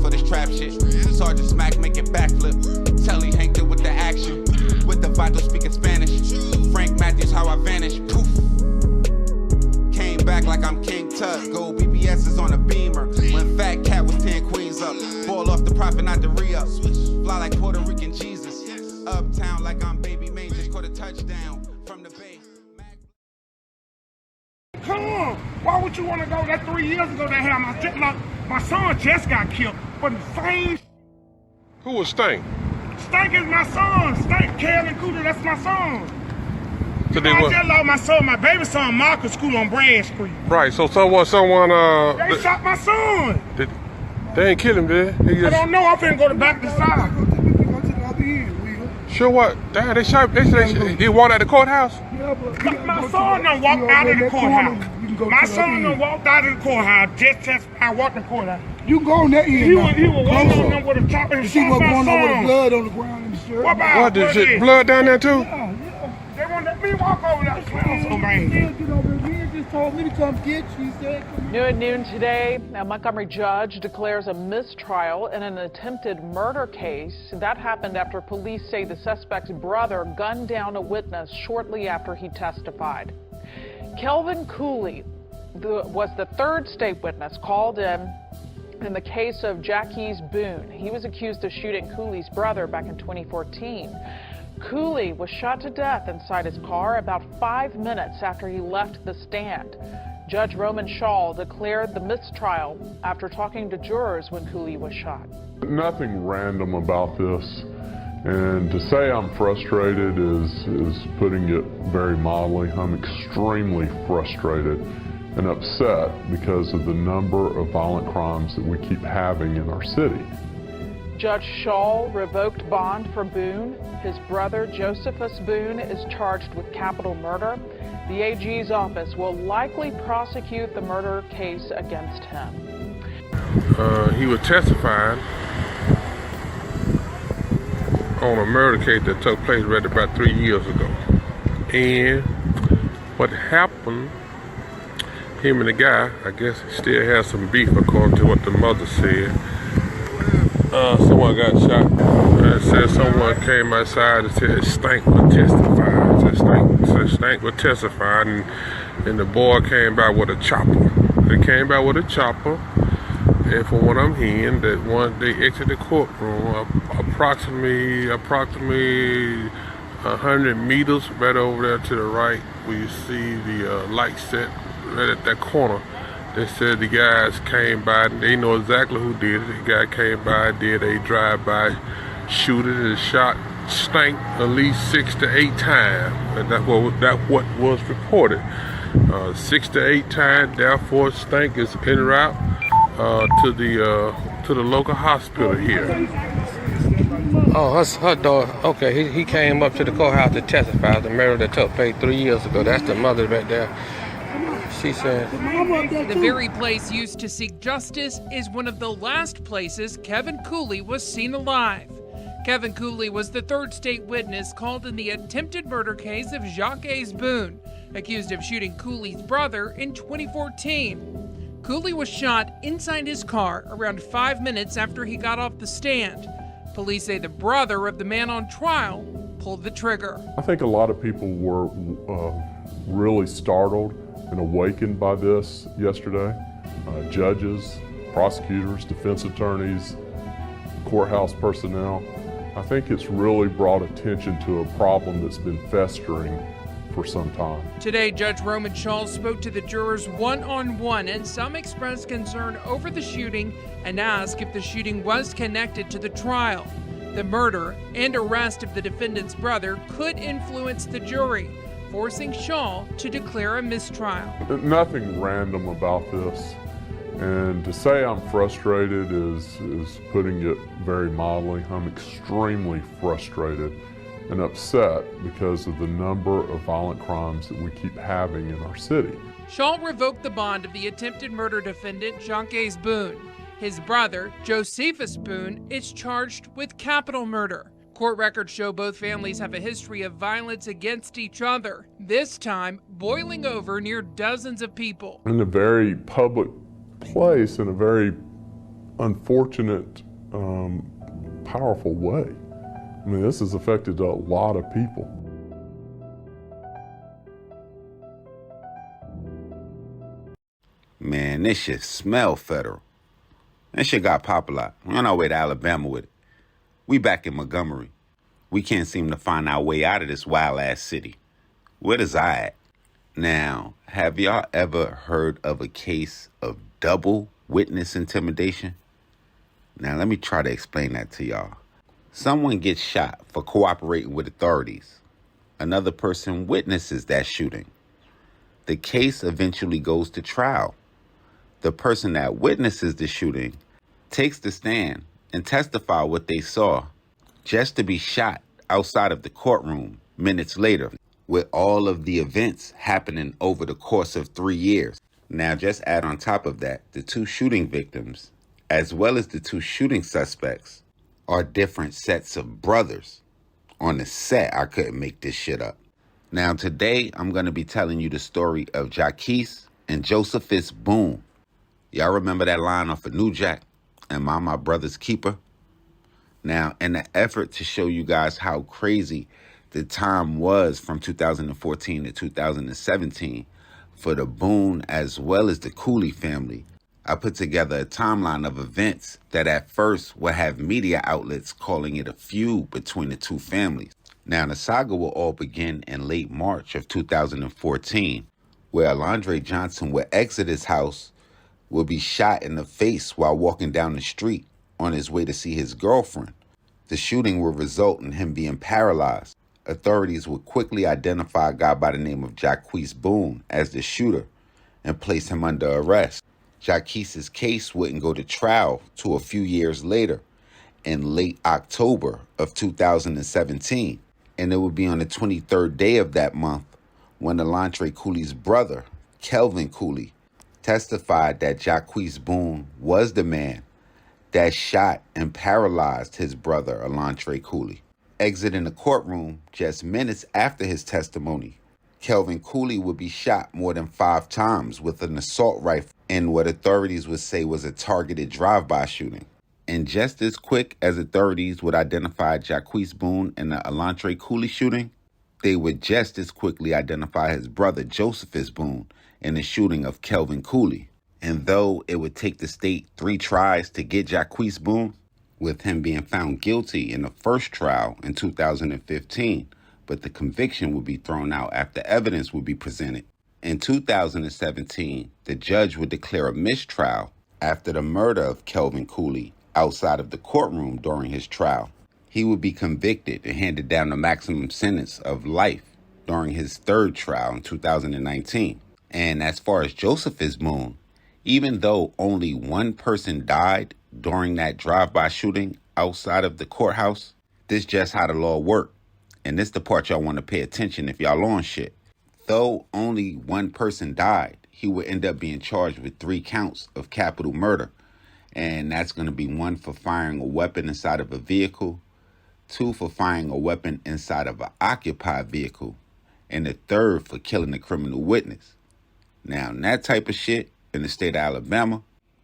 for this trap shit. Sergeant Smack make it backflip. Telly Hank did with the action. With the Vato speaking Spanish. Frank Matthews, how I vanish. Poof. Came back like I'm King Tut. Gold BBS is on a beamer. When Fat Cat was 10 queens up. Ball off the profit, not the re-up. Fly like Puerto Rican Jesus. Uptown like I'm Baby May. Just caught a touchdown from the Bay. Come on, why would you want to go? That 3 years ago they had my son just got killed for the same. Who was Stank? Stank is my son. Stank, Kevin Cooter, that's my son. So I just lost my son, my baby son, Marcus, school on Brand Street. Right, so someone, They shot my son. They ain't kill him, did they? I don't know, I'm finna go to back to the side. Sure what? Damn, they shot, he walked out the courthouse? Yeah, but my son done walked out of the courthouse. My son done walked out of the courthouse, I walked in the courthouse. You can go on that end. He was walking on them with a chopper and see shot what's my going son. on with the blood on the ground in the shirt. What, there's blood down there too? Yeah. They won't let me walk over that clown so man. He just told me to come get you. He said, New at noon today, a Montgomery judge declares a mistrial in an attempted murder case. That happened after police say the suspect's brother gunned down a witness shortly after he testified. Kelvin Cooley was the third state witness called in the case of Jacques Boone. He was accused of shooting Cooley's brother back in 2014. Cooley was shot to death inside his car about 5 minutes after he left the stand. Judge Roman Shaw declared the mistrial after talking to jurors when Cooley was shot. Nothing random about this, and to say I'm frustrated is putting it very mildly. I'm extremely frustrated and upset because of the number of violent crimes that we keep having in our city. Judge Shaw revoked bond for Boone. His brother, Josephus Boone, is charged with capital murder. The AG's office will likely prosecute the murder case against him. He was testifying on a murder case that took place right about 3 years ago. And what happened, him and the guy, I guess, still has some beef according to what the mother said. Someone got shot. It said someone came outside and said Stank was testifying. Stank was testifying, and the boy came by with a chopper. They came by with a chopper, and from what I'm hearing, that once they exited the courtroom, approximately 100 meters right over there to the right, where you see the light set right at that corner. They said the guys came by, and they know exactly who did it. The guy came by, did a drive-by shooting and shot Stank at least 6 to 8 times. And that's what was reported. 6 to 8 times, therefore Stank is en route to the local hospital here. Oh, her daughter. Okay, he came up to the courthouse to testify the murder that took place 3 years ago. That's the mother right there. She said, the very place used to seek justice is one of the last places Kevin Cooley was seen alive. Kevin Cooley was the third state witness called in the attempted murder case of Jacques Boone, accused of shooting Cooley's brother in 2014. Cooley was shot inside his car around 5 minutes after he got off the stand. Police say the brother of the man on trial pulled the trigger. I think a lot of people were really startled and awakened by this yesterday. Judges, prosecutors, defense attorneys, courthouse personnel. I think it's really brought attention to a problem that's been festering for some time. Today, Judge Roman Shaw spoke to the jurors one-on-one, and some expressed concern over the shooting and asked if the shooting was connected to the trial. The murder and arrest of the defendant's brother could influence the jury, forcing Shaw to declare a mistrial. Nothing random about this, and to say I'm frustrated is putting it very mildly. I'm extremely frustrated and upset because of the number of violent crimes that we keep having in our city. Shaw revoked the bond of the attempted murder defendant, Jacques Boone. His brother, Josephus Boone, is charged with capital murder. Court records show both families have a history of violence against each other, this time boiling over near dozens of people. In a very public place, in a very unfortunate, powerful way. I mean, this has affected a lot of people. Man, this shit smell federal. That shit got Popalot. We're on our way to Alabama with it. We back in Montgomery. We can't seem to find our way out of this wild-ass city. Where does I at? Now, have y'all ever heard of a case of double witness intimidation? Now, let me try to explain that to y'all. Someone gets shot for cooperating with authorities. Another person witnesses that shooting. The case eventually goes to trial. The person that witnesses the shooting takes the stand and testify what they saw, just to be shot outside of the courtroom minutes later, with all of the events happening over the course of 3 years. Now, just add on top of that, the two shooting victims, as well as the two shooting suspects, are different sets of brothers. On the set, I couldn't make this shit up. Now, today, I'm going to be telling you the story of Jaquise and Josephus Boone. Y'all remember that line off of New Jack, "Am I my brother's keeper?" Now, in an effort to show you guys how crazy the time was from 2014 to 2017 for the Boone as well as the Cooley family, I put together a timeline of events that at first would have media outlets calling it a feud between the two families. Now, the saga will all begin in late March of 2014, where Alondre Johnson would exit his house, will be shot in the face while walking down the street on his way to see his girlfriend. The shooting will result in him being paralyzed. Authorities would quickly identify a guy by the name of Jaquise Boone as the shooter and place him under arrest. Jaquise's case wouldn't go to trial till a few years later, in late October of 2017. And it would be on the 23rd day of that month when Alondre Cooley's brother, Kelvin Cooley, testified that Jaquise Boone was the man that shot and paralyzed his brother, Alondre Cooley. Exiting the courtroom just minutes after his testimony, Kelvin Cooley would be shot more than 5 times with an assault rifle in what authorities would say was a targeted drive-by shooting. And just as quick as authorities would identify Jaquise Boone in the Alondre Cooley shooting, they would just as quickly identify his brother, Josephus Boone, in the shooting of Kelvin Cooley. And though it would take the state 3 tries to get Jaquise Boone, with him being found guilty in the first trial in 2015, but the conviction would be thrown out after evidence would be presented. In 2017, the judge would declare a mistrial after the murder of Kelvin Cooley outside of the courtroom during his trial. He would be convicted and handed down the maximum sentence of life during his 3rd trial in 2019. And as far as Josephus Boone, even though only one person died during that drive-by shooting outside of the courthouse, this just how the law worked. And this the part y'all want to pay attention if y'all on shit. Though only one person died, he would end up being charged with 3 counts of capital murder. And that's going to be 1 for firing a weapon inside of a vehicle, 2 for firing a weapon inside of an occupied vehicle, and the 3rd for killing a criminal witness. Now, that type of shit in the state of Alabama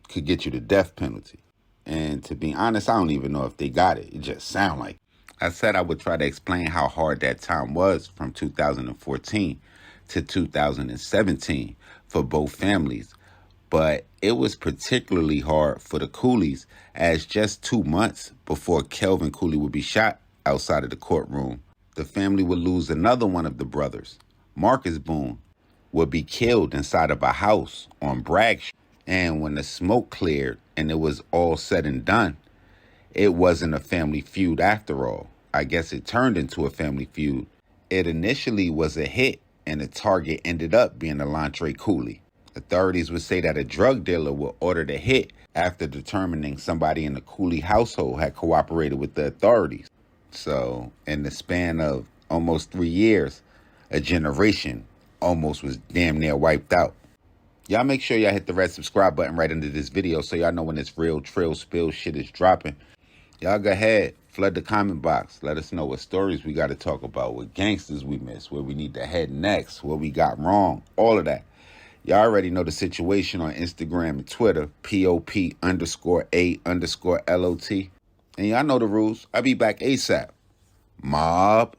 could get you the death penalty. And to be honest, I don't even know if they got it. It just sound like it. I said I would try to explain how hard that time was from 2014 to 2017 for both families. But it was particularly hard for the Cooleys, as just 2 months before Kelvin Cooley would be shot outside of the courtroom, the family would lose another one of the brothers. Marcus Boone would be killed inside of a house on Bragg Street. And when the smoke cleared and it was all said and done, it wasn't a family feud after all. I guess it turned into a family feud. It initially was a hit, and the target ended up being Alondre Cooley. Authorities would say that a drug dealer would order the hit after determining somebody in the Cooley household had cooperated with the authorities. So, in the span of almost 3 years, a generation almost was damn near wiped out. Y'all make sure y'all hit the red subscribe button right under this video so y'all know when this real Trill Spill shit is dropping. Y'all go ahead, flood the comment box. Let us know what stories we got to talk about, what gangsters we missed, where we need to head next, what we got wrong, all of that. Y'all already know the situation on Instagram and Twitter, POP_A_LOT. And y'all know the rules. I'll be back ASAP. MOBB.